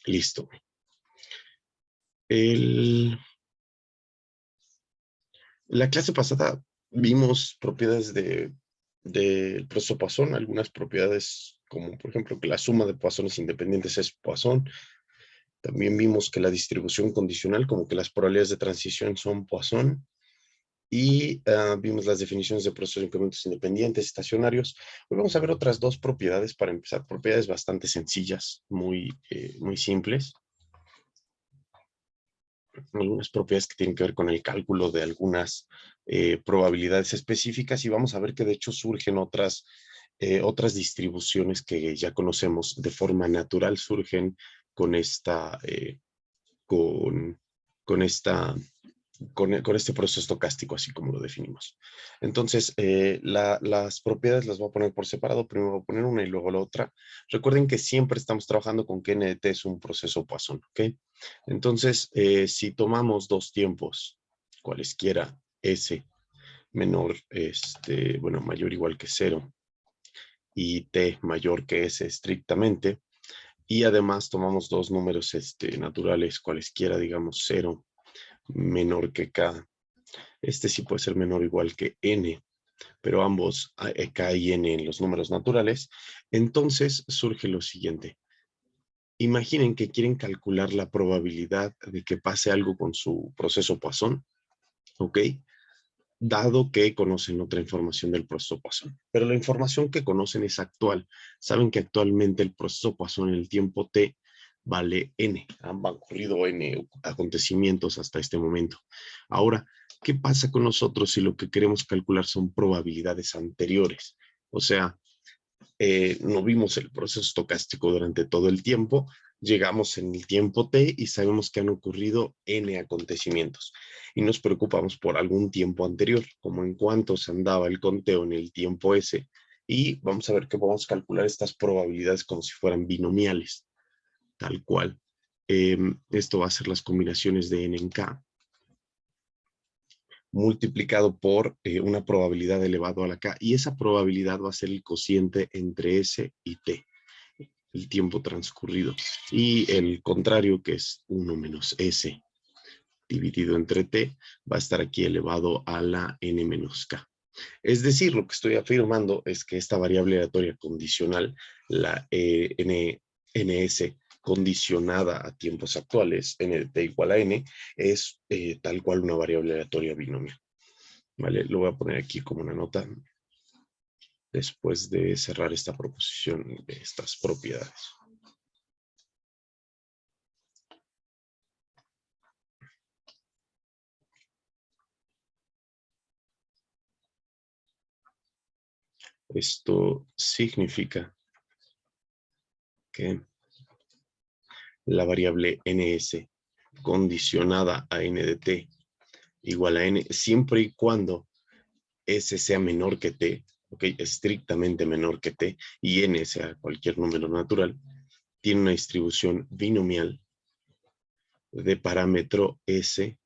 Listo. La clase pasada vimos propiedades del proceso Poisson, algunas propiedades como por ejemplo que la suma de Poissones independientes es Poisson. También vimos que la distribución condicional, como que las probabilidades de transición son Poisson. Y vimos las definiciones de procesos de incrementos independientes, estacionarios. Hoy vamos a ver otras dos propiedades para empezar, propiedades bastante sencillas, muy simples. Algunas propiedades que tienen que ver con el cálculo de algunas probabilidades específicas, y vamos a ver que de hecho surgen otras distribuciones que ya conocemos de forma natural, surgen con este proceso estocástico, así como lo definimos. Entonces, las propiedades las voy a poner por separado. Primero voy a poner una y luego la otra. Recuerden que siempre estamos trabajando con que n de t es un proceso Poisson, ¿ok? Entonces, si tomamos dos tiempos, cualesquiera s menor, mayor o igual que 0, y t mayor que s estrictamente, y además tomamos dos números naturales, cualesquiera, digamos 0 menor que k. Este sí puede ser menor o igual que n, pero ambos, k y n en los números naturales. Entonces surge lo siguiente. Imaginen que quieren calcular la probabilidad de que pase algo con su proceso Poisson, ¿ok? Dado que conocen otra información del proceso Poisson. Pero la información que conocen es actual. Saben que actualmente el proceso Poisson en el tiempo t vale n. Han ocurrido n acontecimientos hasta este momento. Ahora, ¿qué pasa con nosotros si lo que queremos calcular son probabilidades anteriores? O sea, no vimos el proceso estocástico durante todo el tiempo, llegamos en el tiempo t y sabemos que han ocurrido n acontecimientos y nos preocupamos por algún tiempo anterior, como en cuántos andaba el conteo en el tiempo s, y vamos a ver que podemos calcular estas probabilidades como si fueran binomiales, tal cual. Esto va a ser las combinaciones de n en k multiplicado por una probabilidad elevado a la k, y esa probabilidad va a ser el cociente entre s y t, el tiempo transcurrido, y el contrario, que es 1 menos s dividido entre t, va a estar aquí elevado a la n menos k. Es decir, lo que estoy afirmando es que esta variable aleatoria condicional, la ns condicionada a tiempos actuales, n de t igual a n, es tal cual una variable aleatoria binomial. ¿Vale? Lo voy a poner aquí como una nota después de cerrar esta proposición de estas propiedades. Esto significa que la variable ns condicionada a n de t igual a n, siempre y cuando s sea menor que t, ¿ok? Estrictamente menor que t, y n sea cualquier número natural, tiene una distribución binomial de parámetro s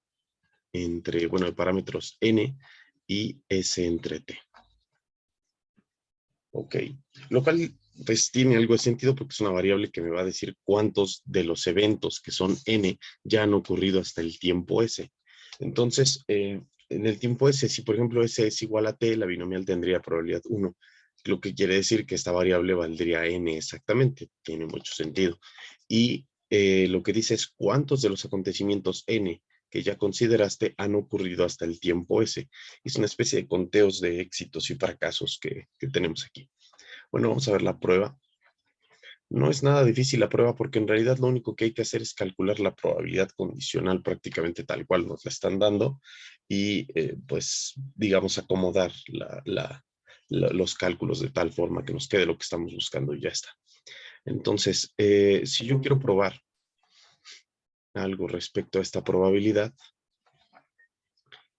entre, bueno, de parámetros n y s entre t. Ok, lo cual pues tiene algo de sentido porque es una variable que me va a decir cuántos de los eventos que son n ya han ocurrido hasta el tiempo s. Entonces, en el tiempo s, si por ejemplo s es igual a t, la binomial tendría probabilidad 1, lo que quiere decir que esta variable valdría n exactamente, tiene mucho sentido. Y lo que dice es cuántos de los acontecimientos n que ya consideraste han ocurrido hasta el tiempo s. Es una especie de conteos de éxitos y fracasos que tenemos aquí. Bueno, vamos a ver la prueba. No es nada difícil la prueba porque en realidad lo único que hay que hacer es calcular la probabilidad condicional prácticamente tal cual nos la están dando y pues digamos acomodar los cálculos de tal forma que nos quede lo que estamos buscando y ya está. Entonces, si yo quiero probar algo respecto a esta probabilidad,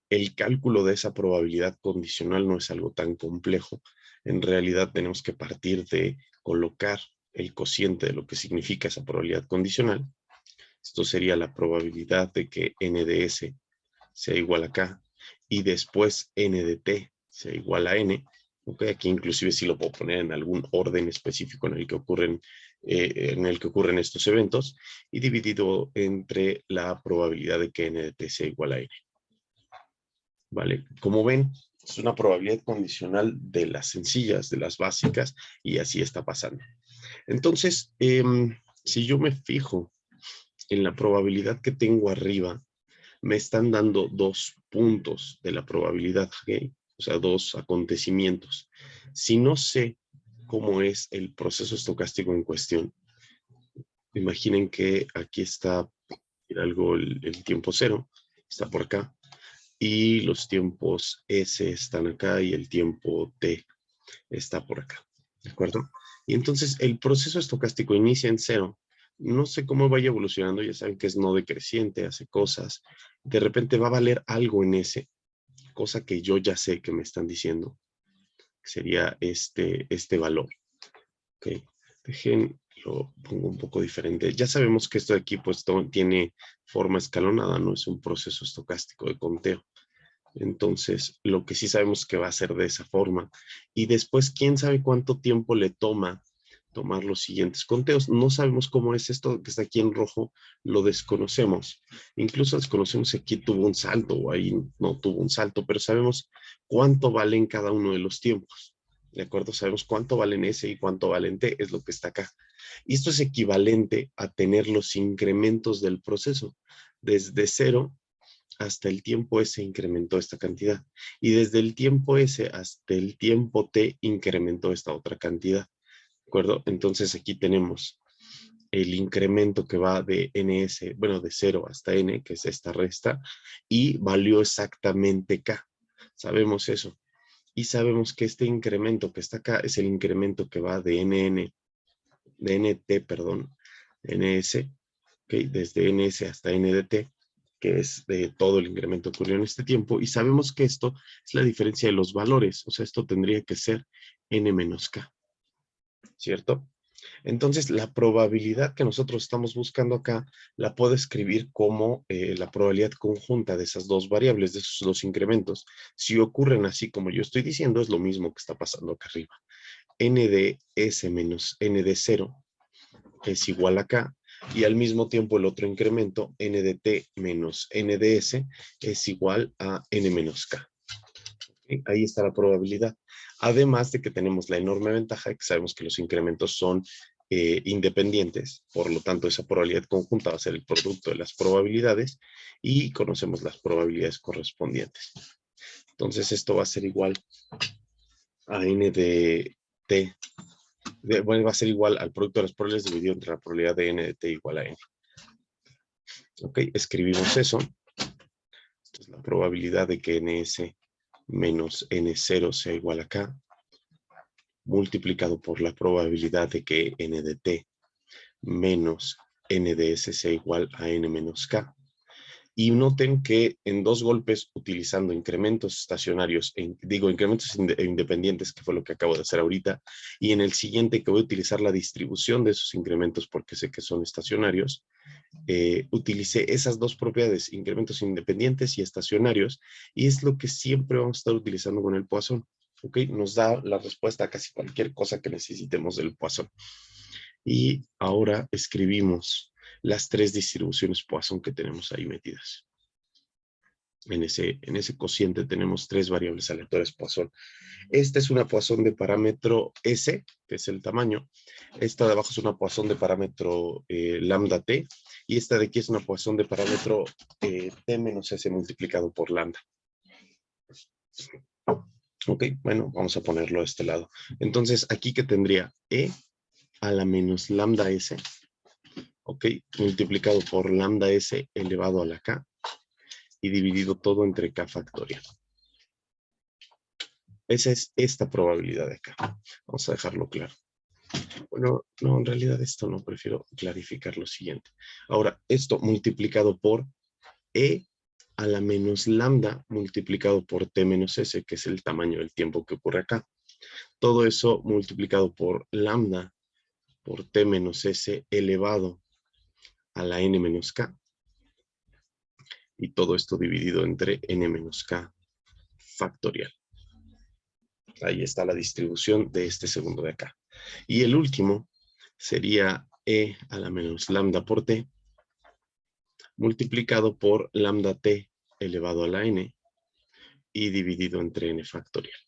el cálculo de esa probabilidad condicional no es algo tan complejo. En realidad tenemos que partir de colocar el cociente de lo que significa esa probabilidad condicional. Esto sería la probabilidad de que n de s sea igual a k y después n de t sea igual a n. Okay, aquí inclusive sí lo puedo poner en algún orden específico en el que ocurren en el que ocurren estos eventos y dividido entre la probabilidad de que n de t sea igual a n. ¿Vale? Como ven, es una probabilidad condicional de las sencillas, de las básicas, y así está pasando. Entonces, si yo me fijo en la probabilidad que tengo arriba, me están dando 2 puntos de la probabilidad, ¿ok? O sea, 2 acontecimientos. Si no sé cómo es el proceso estocástico en cuestión, imaginen que aquí está algo el tiempo 0, está por acá, y los tiempos S están acá y el tiempo T está por acá, ¿de acuerdo? Y entonces el proceso estocástico inicia en 0, no sé cómo vaya evolucionando, ya saben que es no decreciente, hace cosas, de repente va a valer algo en S, cosa que yo ya sé que me están diciendo, que sería este valor, ¿ok? Dejen, lo pongo un poco diferente. Ya sabemos que esto de aquí pues tiene forma escalonada, no es un proceso estocástico de conteo. Entonces, lo que sí sabemos que va a ser de esa forma. Y después, ¿quién sabe cuánto tiempo le toma tomar los siguientes conteos? No sabemos cómo es esto que está aquí en rojo, lo desconocemos. Incluso desconocemos si aquí tuvo un salto o ahí no tuvo un salto, pero sabemos cuánto vale en cada uno de los tiempos. ¿De acuerdo? Sabemos cuánto vale en S y cuánto vale en T, es lo que está acá. Y esto es equivalente a tener los incrementos del proceso. Desde 0 hasta el tiempo S incrementó esta cantidad. Y desde el tiempo S hasta el tiempo T incrementó esta otra cantidad. ¿De acuerdo? Entonces aquí tenemos el incremento que va de NS, bueno, de 0 hasta N, que es esta resta, y valió exactamente K. Sabemos eso. Y sabemos que este incremento que está acá es el incremento que va de de NT, perdón, NS, ¿okay? Desde NS hasta NDT, que es de todo el incremento que ocurrió en este tiempo, y sabemos que esto es la diferencia de los valores, o sea, esto tendría que ser N menos K, ¿cierto? Entonces, la probabilidad que nosotros estamos buscando acá la puedo escribir como la probabilidad conjunta de esas dos variables, de esos dos incrementos. Si ocurren así como yo estoy diciendo, es lo mismo que está pasando acá arriba. N de S menos N de 0 es igual a K, y al mismo tiempo el otro incremento, N de T menos N de S, es igual a N menos K. ¿Okay? Ahí está la probabilidad. Además de que tenemos la enorme ventaja de que sabemos que los incrementos son independientes, por lo tanto esa probabilidad conjunta va a ser el producto de las probabilidades y conocemos las probabilidades correspondientes. Entonces esto va a ser igual a N de T, bueno, va a ser igual al producto de las probabilidades dividido entre la probabilidad de N de T igual a N. Ok, escribimos eso. Esta es la probabilidad de que NS menos N0 sea igual a K, multiplicado por la probabilidad de que N de T menos N de S sea igual a N menos K. Y noten que en dos golpes, utilizando incrementos estacionarios, incrementos independientes, que fue lo que acabo de hacer ahorita, y en el siguiente que voy a utilizar la distribución de esos incrementos porque sé que son estacionarios, utilicé esas dos propiedades, incrementos independientes y estacionarios, y es lo que siempre vamos a estar utilizando con el Poisson. ¿Ok? Nos da la respuesta a casi cualquier cosa que necesitemos del Poisson. Y ahora escribimos las tres distribuciones Poisson que tenemos ahí metidas. En ese cociente tenemos tres variables aleatorias Poisson. Esta es una Poisson de parámetro S, que es el tamaño. Esta de abajo es una Poisson de parámetro lambda t. Y esta de aquí es una Poisson de parámetro t menos S multiplicado por lambda. Ok, bueno, vamos a ponerlo a este lado. Entonces, aquí que tendría E a la menos lambda S, ok, multiplicado por lambda S elevado a la K y dividido todo entre K factorial. Esa es esta probabilidad de acá. Vamos a dejarlo claro. Bueno, no, en realidad esto no, prefiero clarificar lo siguiente. Ahora, esto multiplicado por E a la menos lambda multiplicado por T menos S, que es el tamaño del tiempo que ocurre acá. Todo eso multiplicado por lambda por T menos S elevado a la N menos K. Y todo esto dividido entre N menos K factorial. Ahí está la distribución de este segundo de acá. Y el último sería E a la menos lambda por T, multiplicado por lambda T elevado a la N y dividido entre N factorial.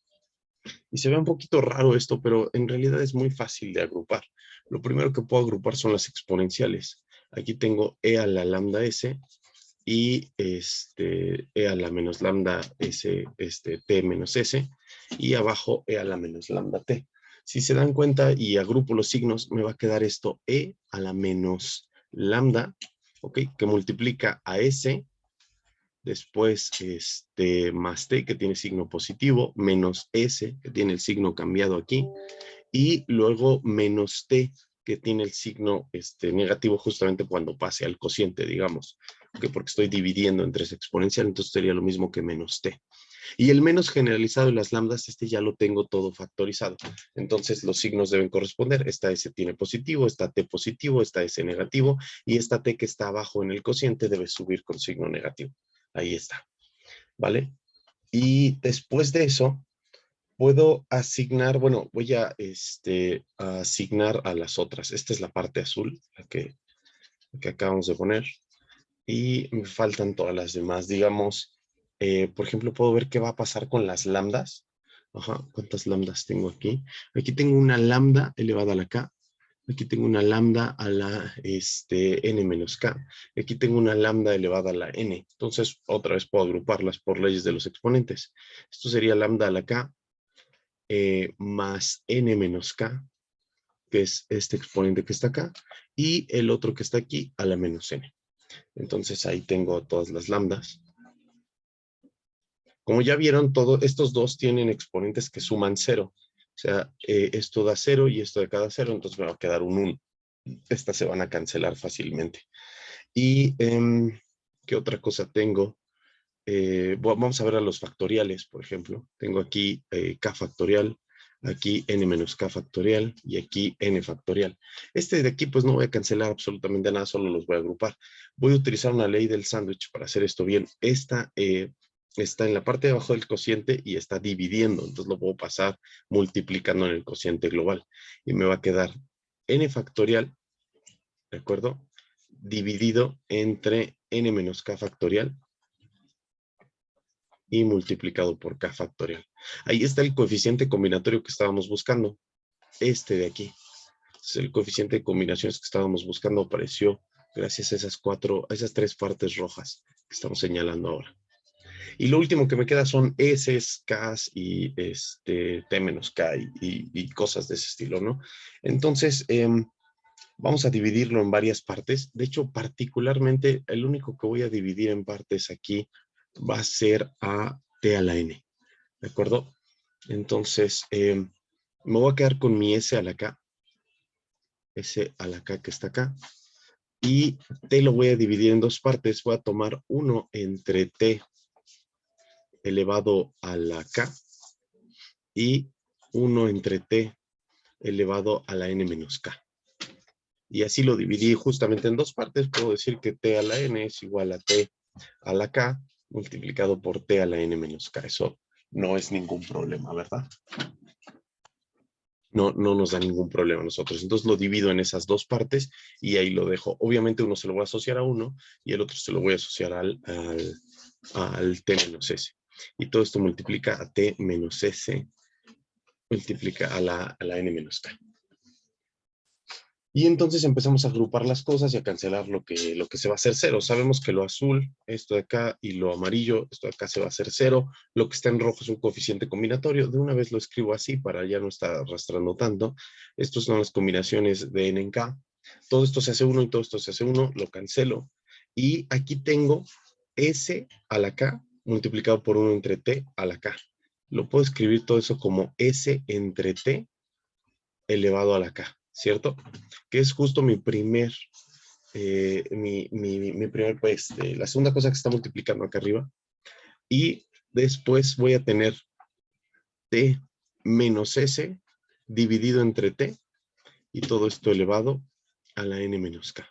Y se ve un poquito raro esto, pero en realidad es muy fácil de agrupar. Lo primero que puedo agrupar son las exponenciales. Aquí tengo E a la lambda S y E a la menos lambda S, T menos S, y abajo E a la menos lambda T. Si se dan cuenta y agrupo los signos, me va a quedar esto E a la menos lambda, ¿ok? Que multiplica a S, después más T, que tiene signo positivo, menos S, que tiene el signo cambiado aquí, y luego menos T, que tiene el signo negativo justamente cuando pase al cociente, digamos, que porque estoy dividiendo entre esa exponencial, entonces sería lo mismo que menos T. Y el menos generalizado de las lambdas, ya lo tengo todo factorizado. Entonces los signos deben corresponder. Esta S tiene positivo, esta T positivo, esta S negativo, y esta T que está abajo en el cociente debe subir con signo negativo. Ahí está, ¿vale? Y después de eso, puedo asignar, bueno, voy a asignar a las otras. Esta es la parte azul, la que acabamos de poner. Y me faltan todas las demás. Digamos, por ejemplo, puedo ver qué va a pasar con las lambdas. Ajá, ¿cuántas lambdas tengo aquí? Aquí tengo una lambda elevada a la K. Aquí tengo una lambda a la n menos K. Aquí tengo una lambda elevada a la n. Entonces, otra vez puedo agruparlas por leyes de los exponentes. Esto sería lambda a la K más n menos K, que es este exponente que está acá, y el otro que está aquí a la menos n. Entonces ahí tengo todas las lambdas. Como ya vieron, estos dos tienen exponentes que suman 0. O sea, esto da 0 y esto de cada 0, entonces me va a quedar un 1. Estas se van a cancelar fácilmente. Y, ¿qué otra cosa tengo? Vamos a ver a los factoriales, por ejemplo. Tengo aquí k factorial, aquí n menos k factorial y aquí n factorial. Este de aquí pues no voy a cancelar absolutamente nada, solo los voy a agrupar. Voy a utilizar una ley del sándwich para hacer esto bien. Esta está en la parte de abajo del cociente y está dividiendo, entonces lo puedo pasar multiplicando en el cociente global. Y me va a quedar n factorial, ¿de acuerdo? Dividido entre n menos k factorial y multiplicado por k factorial. Ahí está el coeficiente combinatorio que estábamos buscando, este de aquí. Entonces, el coeficiente de combinaciones que estábamos buscando apareció gracias a esas tres partes rojas que estamos señalando ahora. Y lo último que me queda son S, K y T menos K y cosas de ese estilo, ¿no? Entonces, vamos a dividirlo en varias partes. De hecho, particularmente, el único que voy a dividir en partes aquí va a ser a T a la N, ¿de acuerdo? Entonces, me voy a quedar con mi S a la K, S a la K que está acá, y T lo voy a dividir en dos partes. Voy a tomar 1 entre T elevado a la K y 1 entre T elevado a la N menos K. Y así lo dividí justamente en dos partes. Puedo decir que T a la N es igual a T a la K multiplicado por T a la N menos K. Eso no es ningún problema, ¿verdad? No nos da ningún problema a nosotros. Entonces lo divido en esas dos partes y ahí lo dejo. Obviamente uno se lo voy a asociar a uno y el otro se lo voy a asociar al T menos S. Y todo esto multiplica a T menos S, multiplica a la N menos K. Y entonces empezamos a agrupar las cosas y a cancelar lo que se va a hacer 0. Sabemos que lo azul, esto de acá, y lo amarillo, esto de acá se va a hacer 0. Lo que está en rojo es un coeficiente combinatorio. De una vez lo escribo así para ya no estar arrastrando tanto. Estas son las combinaciones de n en k. Todo esto se hace 1 y todo esto se hace 1. Lo cancelo. Y aquí tengo s a la k multiplicado por 1 entre t a la k. Lo puedo escribir todo eso como s entre t elevado a la k, ¿cierto? Que es justo mi primer, pues, la segunda cosa que está multiplicando acá arriba. Y después voy a tener t menos s dividido entre t y todo esto elevado a la n menos k.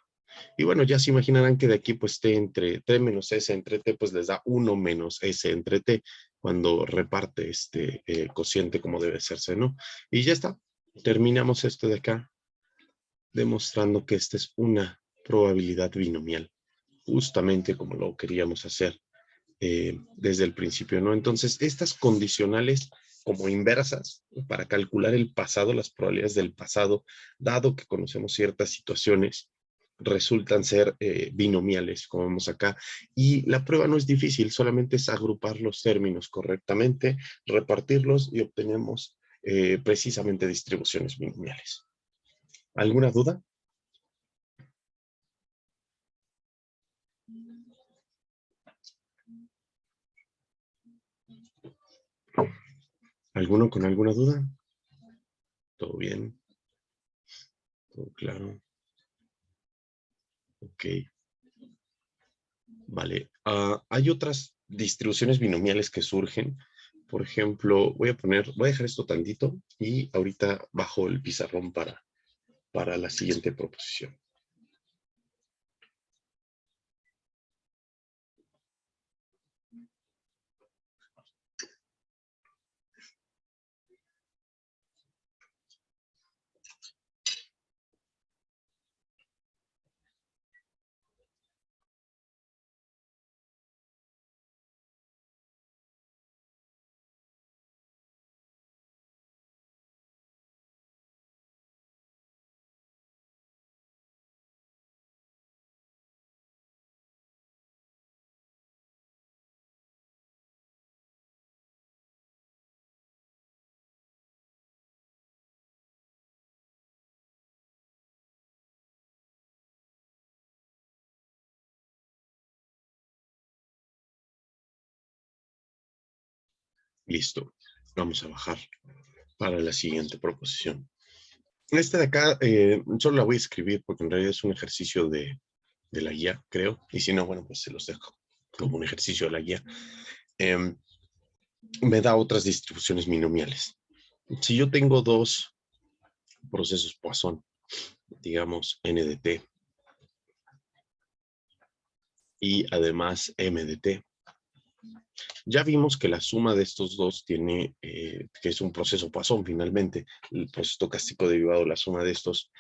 Y bueno, ya se imaginarán que de aquí pues t menos s entre t pues les da 1 menos s entre t cuando reparte este cociente como debe hacerse, ¿no? Y ya está. Terminamos esto de acá demostrando que esta es una probabilidad binomial, justamente como lo queríamos hacer desde el principio, ¿no? Entonces, estas condicionales como inversas para calcular el pasado, las probabilidades del pasado, dado que conocemos ciertas situaciones, resultan ser binomiales, como vemos acá. Y la prueba no es difícil, solamente es agrupar los términos correctamente, repartirlos y obtenemos precisamente distribuciones binomiales. ¿Alguna duda? ¿Alguno con alguna duda? ¿Todo bien? ¿Todo claro? Ok. Vale. Hay otras distribuciones binomiales que surgen. Por ejemplo, voy a dejar esto tantito y ahorita bajo el pizarrón para la siguiente proposición. Listo. Vamos a bajar para la siguiente proposición. Esta de acá solo la voy a escribir porque en realidad es un ejercicio de la guía, creo. Y si no, bueno, pues se los dejo como un ejercicio de la guía. Em, Me da otras distribuciones binomiales. Si yo tengo dos procesos Poisson, digamos n de t y además m de t, ya vimos que la suma de estos dos tiene, que es un proceso Poisson finalmente, el proceso estocástico derivado, la suma de estos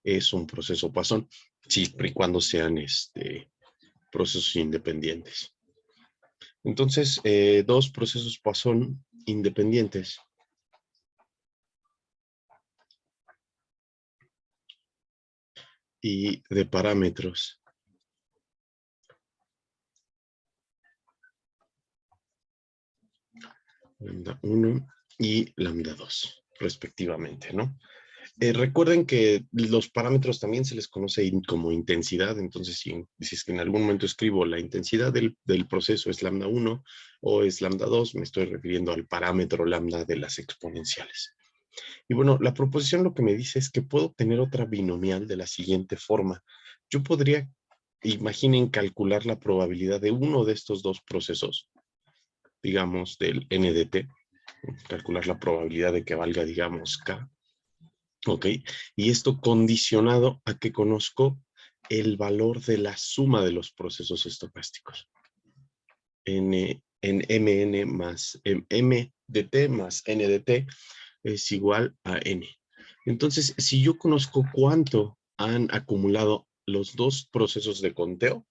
es un proceso Poisson, siempre y cuando sean procesos independientes. Entonces, dos procesos Poisson independientes y de parámetros lambda 1 y lambda 2, respectivamente, ¿no? Recuerden que los parámetros también se les conoce como intensidad, entonces si es que en algún momento escribo la intensidad del proceso es lambda 1 o es lambda 2, me estoy refiriendo al parámetro lambda de las exponenciales. Y bueno, la proposición lo que me dice es que puedo obtener otra binomial de la siguiente forma. Yo podría, imaginen, calcular la probabilidad de uno de estos dos procesos, digamos del n de t, calcular la probabilidad de que valga, digamos, k. ¿Ok? Y esto condicionado a que conozco el valor de la suma de los procesos estocásticos. En mn más m de t más n de t es igual a n. Entonces, si yo conozco cuánto han acumulado los dos procesos de conteo,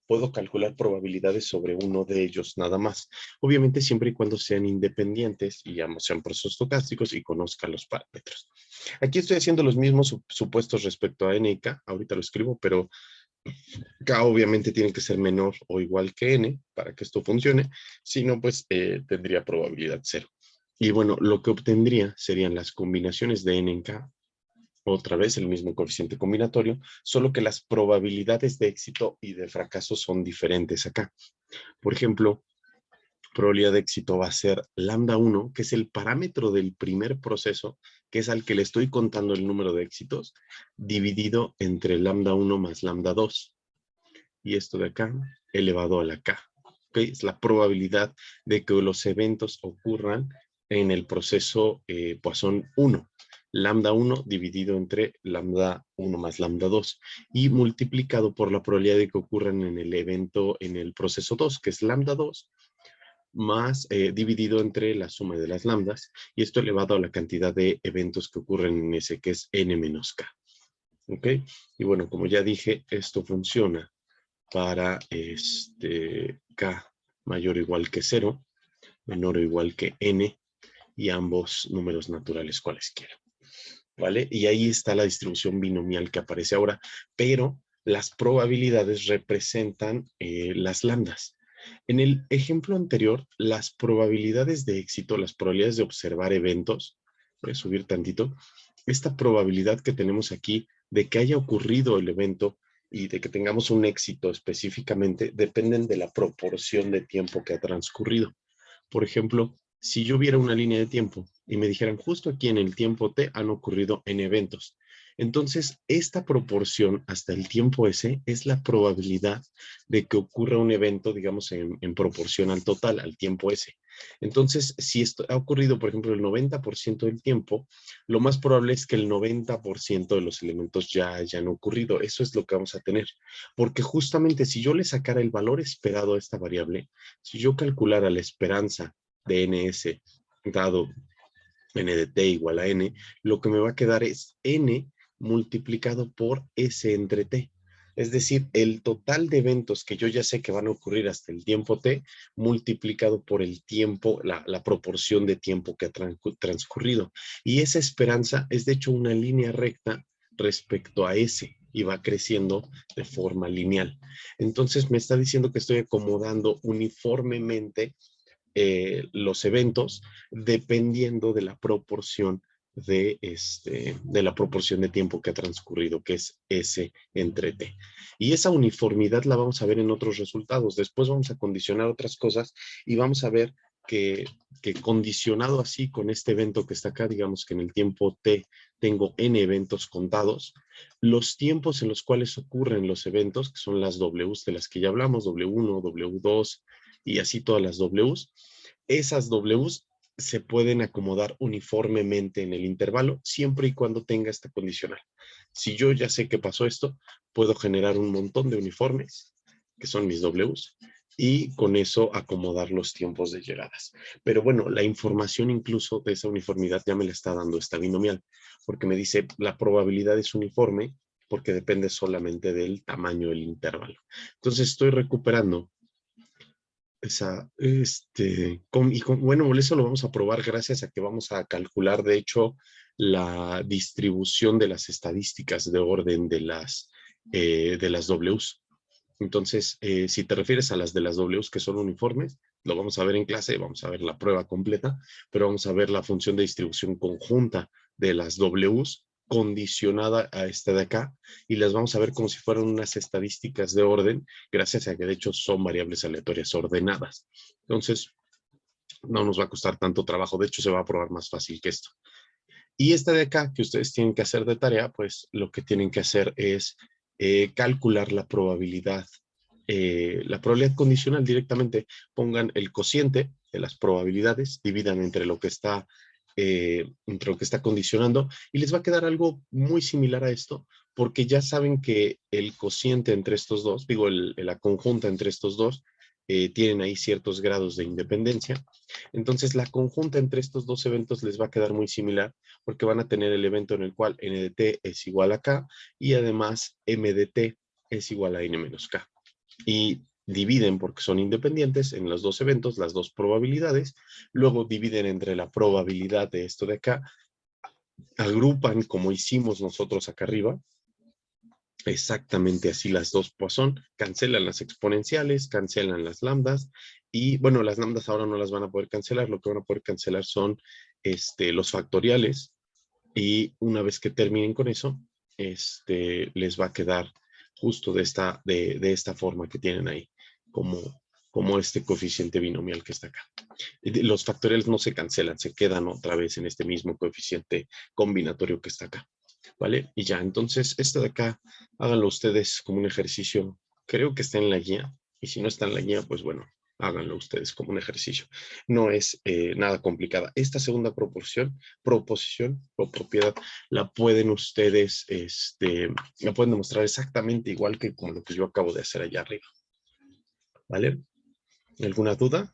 puedo calcular probabilidades sobre uno de ellos nada más. Obviamente siempre y cuando sean independientes y ambos sean procesos estocásticos y conozca los parámetros. Aquí estoy haciendo los mismos supuestos respecto a n y k, ahorita lo escribo, pero k obviamente tiene que ser menor o igual que n para que esto funcione, si no, pues tendría probabilidad cero. Y bueno, lo que obtendría serían las combinaciones de n en k, otra vez el mismo coeficiente combinatorio, solo que las probabilidades de éxito y de fracaso son diferentes acá. Por ejemplo, probabilidad de éxito va a ser lambda 1, que es el parámetro del primer proceso, que es al que le estoy contando el número de éxitos, dividido entre lambda 1 más lambda 2. Y esto de acá, elevado a la k. ¿Okay? Es la probabilidad de que los eventos ocurran en el proceso Poisson 1. Lambda 1 dividido entre lambda 1 más lambda 2 y multiplicado por la probabilidad de que ocurran en el evento en el proceso 2, que es lambda 2 más dividido entre la suma de las lambdas, y esto elevado a la cantidad de eventos que ocurren en ese, que es n menos k. ¿Ok? Y bueno, como ya dije, esto funciona para K mayor o igual que 0, menor o igual que N, y ambos números naturales cualesquiera. ¿Vale? Y ahí está la distribución binomial que aparece ahora, pero las probabilidades representan las lambdas. En el ejemplo anterior, las probabilidades de éxito, las probabilidades de observar eventos, voy a subir tantito, esta probabilidad que tenemos aquí de que haya ocurrido el evento y de que tengamos un éxito específicamente, dependen de la proporción de tiempo que ha transcurrido. Por ejemplo, si yo viera una línea de tiempo y me dijeran justo aquí en el tiempo T han ocurrido N eventos, entonces esta proporción hasta el tiempo S es la probabilidad de que ocurra un evento, digamos, en proporción al total, al tiempo S. Entonces, si esto ha ocurrido, por ejemplo, el 90% del tiempo, lo más probable es que el 90% de los elementos ya hayan ocurrido. Eso es lo que vamos a tener. Porque justamente si yo le sacara el valor esperado a esta variable, si yo calculara la esperanza de ns dado n de t igual a n, lo que me va a quedar es n multiplicado por s entre t. Es decir, el total de eventos que yo ya sé que van a ocurrir hasta el tiempo t, multiplicado por el tiempo, la proporción de tiempo que ha transcurrido. Y esa esperanza es de hecho una línea recta respecto a s y va creciendo de forma lineal. Entonces me está diciendo que estoy acomodando uniformemente los eventos dependiendo de la proporción de la proporción de tiempo que ha transcurrido, que es S entre T. Y esa uniformidad la vamos a ver en otros resultados. Después vamos a condicionar otras cosas y vamos a ver que condicionado así con este evento que está acá, digamos que en el tiempo T tengo N eventos contados, los tiempos en los cuales ocurren los eventos, que son las Ws de las que ya hablamos, W1, W2 y así todas las Ws, esas Ws se pueden acomodar uniformemente en el intervalo siempre y cuando tenga esta condicional. Si yo ya sé que pasó esto, puedo generar un montón de uniformes, que son mis Ws, y con eso acomodar los tiempos de llegadas. Pero bueno, la información incluso de esa uniformidad ya me la está dando esta binomial, porque me dice la probabilidad es uniforme porque depende solamente del tamaño del intervalo. Entonces estoy recuperando bueno, eso lo vamos a probar gracias a que vamos a calcular, de hecho, la distribución de las estadísticas de orden de las Ws. Entonces, si te refieres a las de las Ws que son uniformes, lo vamos a ver en clase, vamos a ver la prueba completa, pero vamos a ver la función de distribución conjunta de las Ws condicionada a esta de acá, y las vamos a ver como si fueran unas estadísticas de orden, gracias a que de hecho son variables aleatorias ordenadas. Entonces, no nos va a costar tanto trabajo, de hecho se va a probar más fácil que esto. Y esta de acá, que ustedes tienen que hacer de tarea, pues lo que tienen que hacer es calcular la probabilidad condicional directamente. Pongan el cociente de las probabilidades, dividan entre lo que está condicionando, y les va a quedar algo muy similar a esto, porque ya saben que el cociente entre estos dos, digo, la conjunta entre estos dos, tienen ahí ciertos grados de independencia. Entonces, la conjunta entre estos dos eventos les va a quedar muy similar, porque van a tener el evento en el cual n de t es igual a k, y además m de t es igual a n menos k. Y dividen, porque son independientes, en los dos eventos, las dos probabilidades, luego dividen entre la probabilidad de esto de acá, agrupan como hicimos nosotros acá arriba, exactamente así las dos Poisson, cancelan las exponenciales, cancelan las lambdas, y bueno, las lambdas ahora no las van a poder cancelar, lo que van a poder cancelar son los factoriales, y una vez que terminen con eso, les va a quedar justo de esta forma que tienen ahí, como este coeficiente binomial que está acá. Los factoriales no se cancelan, se quedan otra vez en este mismo coeficiente combinatorio que está acá, ¿vale? Y ya, entonces, esto de acá, háganlo ustedes como un ejercicio. Creo que está en la guía, y si no está en la guía, pues bueno, háganlo ustedes como un ejercicio. No es nada complicada. Esta segunda proposición o propiedad, la pueden ustedes, la pueden demostrar exactamente igual que como lo que yo acabo de hacer allá arriba, ¿vale? ¿Alguna duda?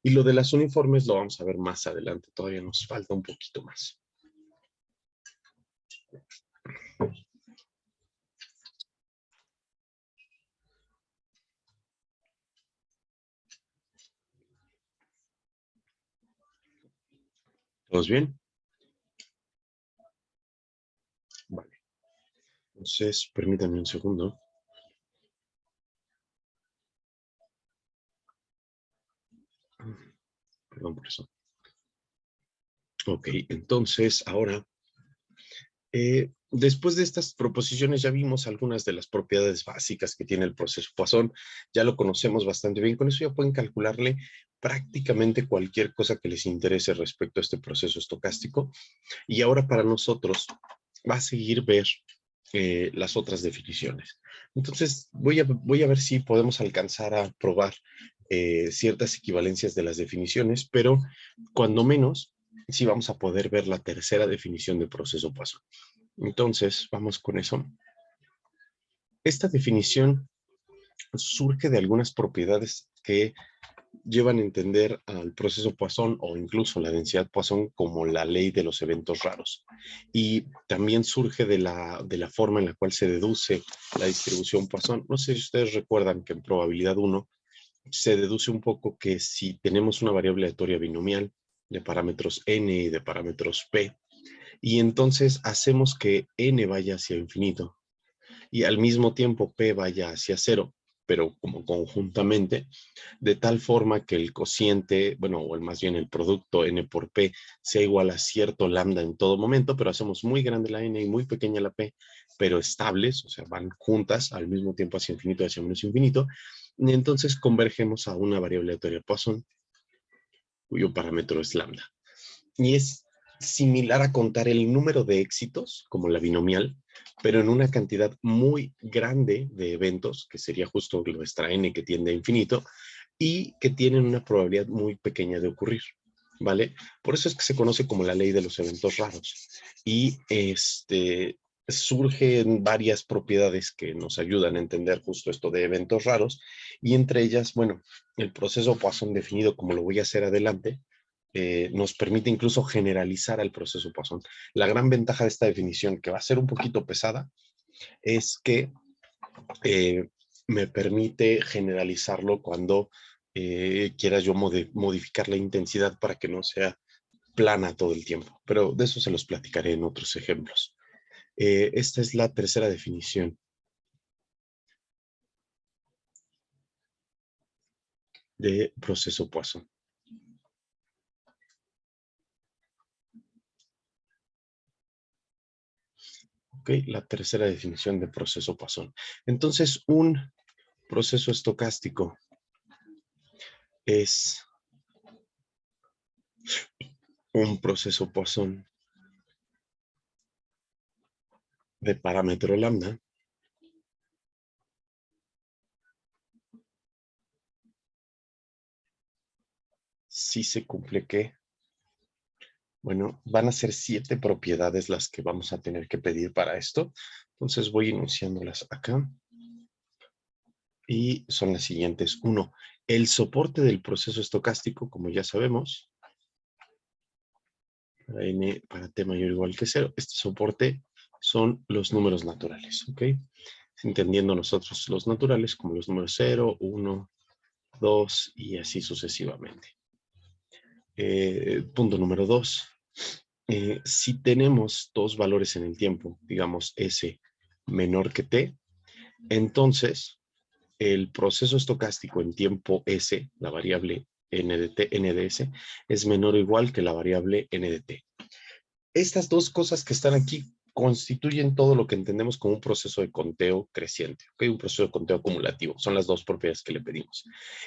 Y lo de las uniformes lo vamos a ver más adelante, todavía nos falta un poquito más. ¿Todos bien? Vale. Entonces, permítanme un segundo. Perdón por eso. Ok, entonces ahora, después de estas proposiciones ya vimos algunas de las propiedades básicas que tiene el proceso Poisson, ya lo conocemos bastante bien, con eso ya pueden calcularle prácticamente cualquier cosa que les interese respecto a este proceso estocástico. Y ahora para nosotros va a seguir ver las otras definiciones. Entonces voy a ver si podemos alcanzar a probar ciertas equivalencias de las definiciones, pero cuando menos sí vamos a poder ver la tercera definición de proceso Poisson. Entonces, vamos con eso. Esta definición surge de algunas propiedades que llevan a entender al proceso Poisson o incluso la densidad Poisson como la ley de los eventos raros. Y también surge de la forma en la cual se deduce la distribución Poisson. No sé si ustedes recuerdan que en probabilidad 1 se deduce un poco que si tenemos una variable aleatoria binomial de parámetros n y de parámetros p, y entonces hacemos que n vaya hacia infinito y al mismo tiempo p vaya hacia cero, pero como conjuntamente, de tal forma que el cociente, bueno, o más bien el producto n por p sea igual a cierto lambda en todo momento, pero hacemos muy grande la n y muy pequeña la p, pero estables, o sea, van juntas al mismo tiempo hacia infinito y hacia menos infinito, y entonces convergemos a una variable aleatoria Poisson, cuyo parámetro es lambda. Y es similar a contar el número de éxitos, como la binomial, pero en una cantidad muy grande de eventos, que sería justo nuestra n que tiende a infinito, y que tienen una probabilidad muy pequeña de ocurrir, ¿vale? Por eso es que se conoce como la ley de los eventos raros. Y surgen varias propiedades que nos ayudan a entender justo esto de eventos raros, y entre ellas, bueno, el proceso Poisson definido como lo voy a hacer adelante, nos permite incluso generalizar al proceso Poisson. La gran ventaja de esta definición, que va a ser un poquito pesada, es que me permite generalizarlo cuando quiera yo modificar la intensidad para que no sea plana todo el tiempo. Pero de eso se los platicaré en otros ejemplos. Esta es la tercera definición de proceso Poisson. Ok, la tercera definición de proceso Poisson. Entonces, un proceso estocástico es un proceso Poisson de parámetro lambda si se cumple que, bueno, van a ser 7 propiedades las que vamos a tener que pedir para esto. Entonces voy enunciándolas acá. Y son las siguientes. 1, el soporte del proceso estocástico, como ya sabemos, para n para t mayor o igual que 0, este soporte son los números naturales, ¿ok? Entendiendo nosotros los naturales como los números 0, 1, 2 y así sucesivamente. Punto número 2. Si tenemos dos valores en el tiempo, digamos S menor que T, entonces el proceso estocástico en tiempo S, la variable n de T, n de S, es menor o igual que la variable n de T. Estas dos cosas que están aquí constituyen todo lo que entendemos como un proceso de conteo creciente, ¿okay? Un proceso de conteo acumulativo. Son las dos propiedades que le pedimos.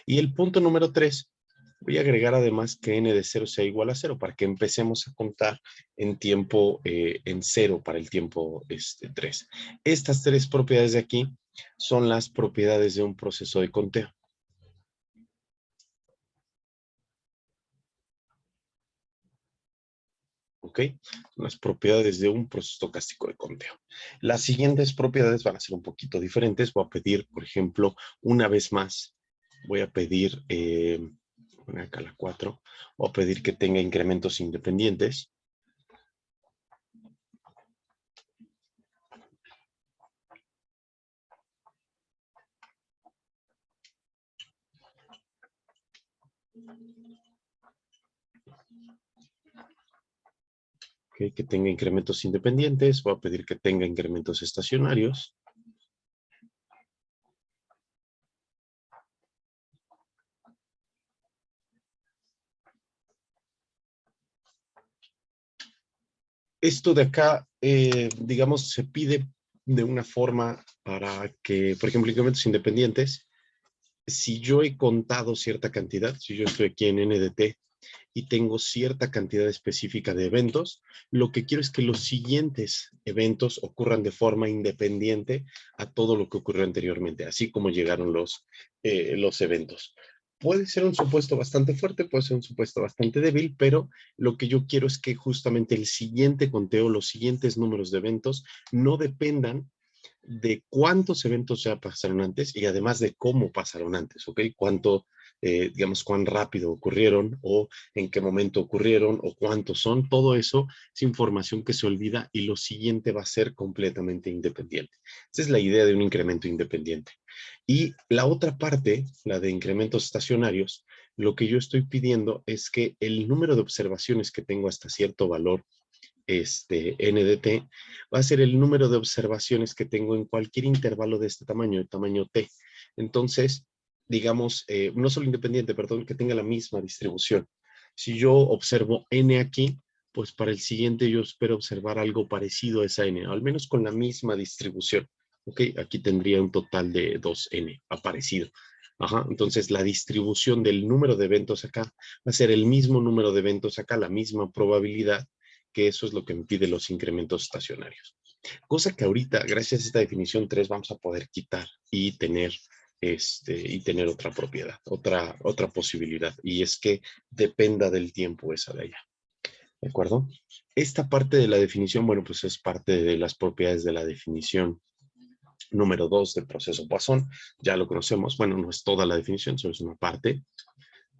Y el punto número 3, voy a agregar además que n de 0 sea igual a 0 para que empecemos a contar en tiempo en 0 para el tiempo 3. Estas tres propiedades de aquí son las propiedades de un proceso de conteo. ¿Ok? Las propiedades de un proceso estocástico de conteo. Las siguientes propiedades van a ser un poquito diferentes. Voy a pedir, por ejemplo, una vez más, voy a pedir, poner acá la 4, voy a pedir que tenga incrementos independientes. Okay, que tenga incrementos independientes. Voy a pedir que tenga incrementos estacionarios. Esto de acá, digamos, se pide de una forma para que, por ejemplo, incrementos independientes, si yo he contado cierta cantidad, si yo estoy aquí en NDT y tengo cierta cantidad específica de eventos, lo que quiero es que los siguientes eventos ocurran de forma independiente a todo lo que ocurrió anteriormente, así como llegaron los eventos. Puede ser un supuesto bastante fuerte, puede ser un supuesto bastante débil, pero lo que yo quiero es que justamente el siguiente conteo, los siguientes números de eventos, no dependan de cuántos eventos ya pasaron antes y además de cómo pasaron antes, ¿ok? Digamos, cuán rápido ocurrieron o en qué momento ocurrieron o cuántos son. Todo eso es información que se olvida y lo siguiente va a ser completamente independiente. Esa es la idea de un incremento independiente. Y la otra parte, la de incrementos estacionarios, lo que yo estoy pidiendo es que el número de observaciones que tengo hasta cierto valor NDT, va a ser el número de observaciones que tengo en cualquier intervalo de este tamaño, de tamaño T. Entonces, digamos, no solo independiente, perdón, que tenga la misma distribución. Si yo observo N aquí, pues para el siguiente yo espero observar algo parecido a esa N, al menos con la misma distribución. ¿Ok? Aquí tendría un total de 2N aparecido. Ajá, entonces la distribución del número de eventos acá va a ser el mismo número de eventos acá, la misma probabilidad, que eso es lo que me pide los incrementos estacionarios. Cosa que ahorita, gracias a esta definición 3, vamos a poder quitar y tener, otra propiedad, otra posibilidad, y es que dependa del tiempo esa de allá. ¿De acuerdo? Esta parte de la definición, bueno, pues es parte de las propiedades de la definición número 2 del proceso Poisson. Ya lo conocemos. Bueno, no es toda la definición, solo es una parte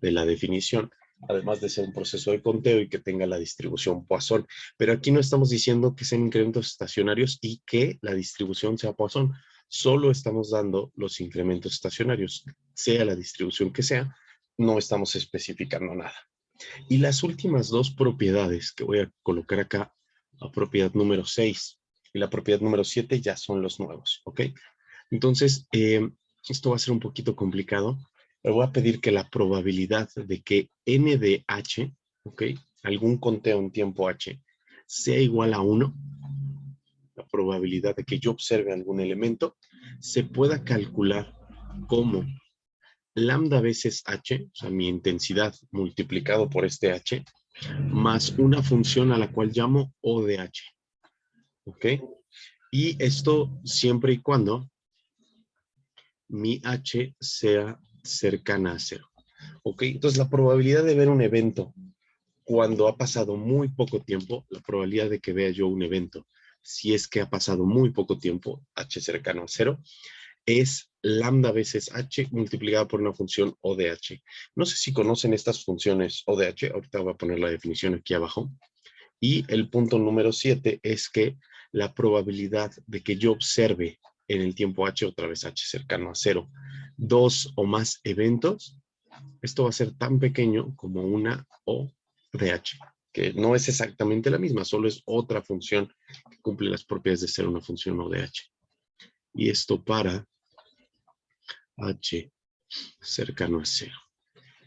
de la definición, además de ser un proceso de conteo y que tenga la distribución Poisson. Pero aquí no estamos diciendo que sean incrementos estacionarios y que la distribución sea Poisson. Solo estamos dando los incrementos estacionarios, sea la distribución que sea, no estamos especificando nada. Y las últimas dos propiedades que voy a colocar acá, la propiedad número 6 y la propiedad número 7 ya son los nuevos, ¿ok? Entonces, esto va a ser un poquito complicado. Le voy a pedir que la probabilidad de que n de h, ¿ok? Algún conteo en tiempo h, sea igual a 1, la probabilidad de que yo observe algún elemento, se pueda calcular como lambda veces h, o sea, mi intensidad multiplicado por este h, más una función a la cual llamo O de h. ¿Ok? Y esto siempre y cuando mi h sea cercana a 0. ¿Ok? Entonces la probabilidad de ver un evento cuando ha pasado muy poco tiempo, la probabilidad de que vea yo un evento, si es que ha pasado muy poco tiempo, h cercano a 0, es lambda veces h multiplicada por una función O de h. No sé si conocen estas funciones O de h, ahorita voy a poner la definición aquí abajo. Y el punto número 7 es que la probabilidad de que yo observe en el tiempo h, otra vez h cercano a 0, 2 o más eventos, esto va a ser tan pequeño como una O de h, que no es exactamente la misma, solo es otra función que cumple las propiedades de ser una función O de h. Y esto para h cercano a 0.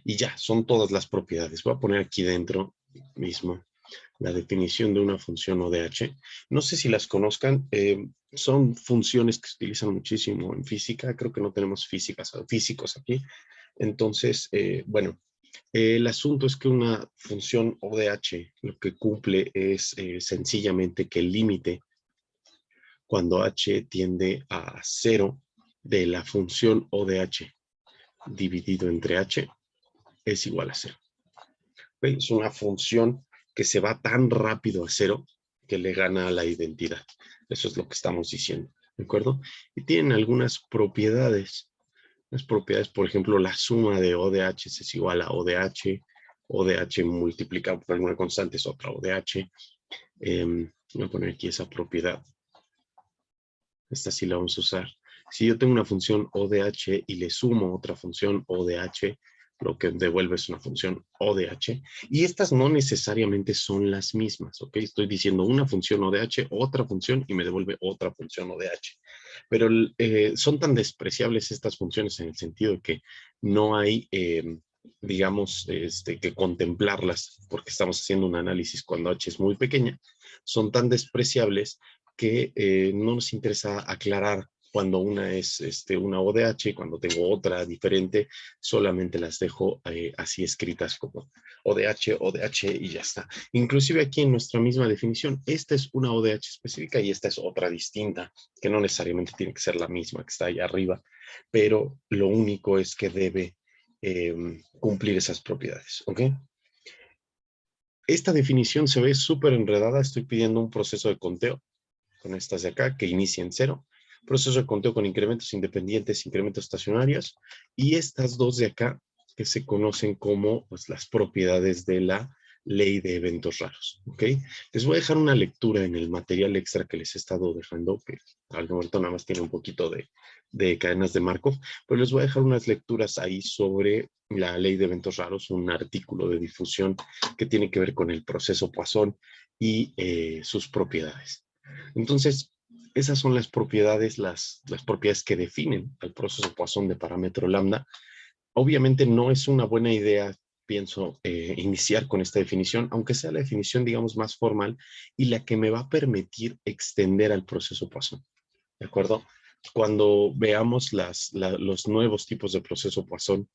Y ya, son todas las propiedades. Voy a poner aquí dentro mismo la definición de una función O de h. No sé si las conozcan, son funciones que se utilizan muchísimo en física. Creo que no tenemos físicos aquí. Entonces, bueno, el asunto es que una función O de h lo que cumple es sencillamente que el límite cuando h tiende a 0 de la función O de h dividido entre h es igual a 0. ¿Okay? Es una función que se va tan rápido a 0 que le gana a la identidad. Eso es lo que estamos diciendo, ¿de acuerdo? Y tienen algunas propiedades. Las propiedades, por ejemplo, la suma de O de H es igual a O de H multiplicado por alguna constante es otra O de H. Voy a poner aquí esa propiedad. Esta sí la vamos a usar. Si yo tengo una función O de H y le sumo otra función O de H, lo que devuelve es una función ODH, y estas no necesariamente son las mismas, ¿ok? Estoy diciendo una función ODH, otra función, y me devuelve otra función ODH. Pero son tan despreciables estas funciones en el sentido de que no hay, digamos, que contemplarlas, porque estamos haciendo un análisis cuando H es muy pequeña, son tan despreciables que no nos interesa aclarar cuando una es una ODH y cuando tengo otra diferente, solamente las dejo así escritas como ODH, ODH y ya está. Inclusive aquí en nuestra misma definición, esta es una ODH específica y esta es otra distinta, que no necesariamente tiene que ser la misma que está ahí arriba, pero lo único es que debe cumplir esas propiedades, ¿ok? Esta definición se ve súper enredada. Estoy pidiendo un proceso de conteo con estas de acá que inicie en 0. Proceso de conteo con incrementos independientes, incrementos estacionarios. Y estas dos de acá que se conocen como pues, las propiedades de la ley de eventos raros. ¿Ok? Les voy a dejar una lectura en el material extra que les he estado dejando, que al momento nada más tiene un poquito de cadenas de Markov, pero les voy a dejar unas lecturas ahí sobre la ley de eventos raros, un artículo de difusión que tiene que ver con el proceso Poisson y sus propiedades. Entonces, esas son las propiedades, las propiedades que definen al proceso Poisson de parámetro lambda. Obviamente no es una buena idea, pienso, iniciar con esta definición, aunque sea la definición, digamos, más formal y la que me va a permitir extender al proceso Poisson. ¿De acuerdo? Cuando veamos los nuevos tipos de proceso Poisson,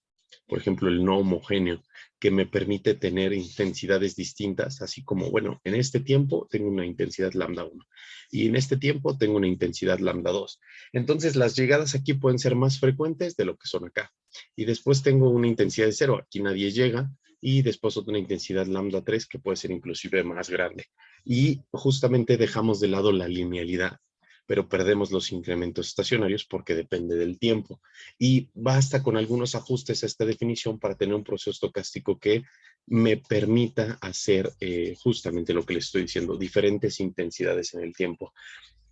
por ejemplo, el no homogéneo, que me permite tener intensidades distintas, así como, bueno, en este tiempo tengo una intensidad lambda 1 y en este tiempo tengo una intensidad lambda 2. Entonces, las llegadas aquí pueden ser más frecuentes de lo que son acá. Y después tengo una intensidad de 0, aquí nadie llega, y después otra intensidad lambda 3 que puede ser inclusive más grande. Y justamente dejamos de lado la linealidad, pero perdemos los incrementos estacionarios porque depende del tiempo. Y basta con algunos ajustes a esta definición para tener un proceso estocástico que me permita hacer justamente lo que les estoy diciendo, diferentes intensidades en el tiempo,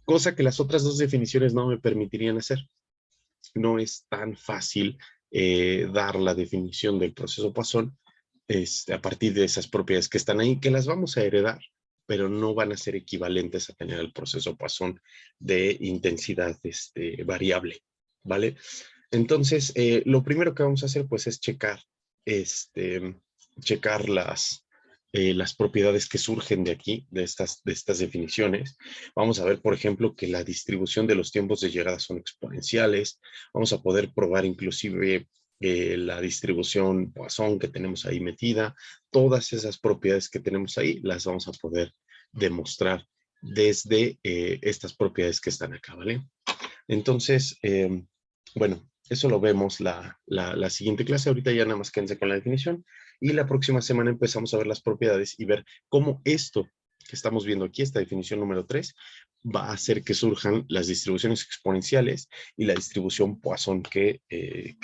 cosa que las otras dos definiciones no me permitirían hacer. No es tan fácil dar la definición del proceso Poisson a partir de esas propiedades que están ahí, que las vamos a heredar, pero no van a ser equivalentes a tener el proceso Poisson de intensidad variable, ¿vale? Entonces, lo primero que vamos a hacer, pues, es checar las propiedades que surgen de aquí, de estas definiciones. Vamos a ver, por ejemplo, que la distribución de los tiempos de llegada son exponenciales. Vamos a poder probar inclusive la distribución Poisson que tenemos ahí metida. Todas esas propiedades que tenemos ahí las vamos a poder demostrar desde estas propiedades que están acá, ¿vale? Entonces, bueno, eso lo vemos la siguiente clase. Ahorita ya nada más quédense con la definición. Y la próxima semana empezamos a ver las propiedades y ver cómo esto que estamos viendo aquí, esta definición número 3, va a hacer que surjan las distribuciones exponenciales y la distribución Poisson que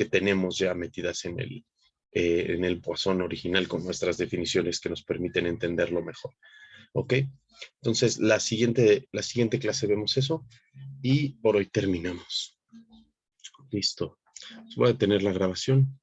tenemos ya metidas en el Poisson original con nuestras definiciones que nos permiten entenderlo mejor. ¿Ok? Entonces, la siguiente clase vemos eso y por hoy terminamos. Listo. Voy a detener la grabación.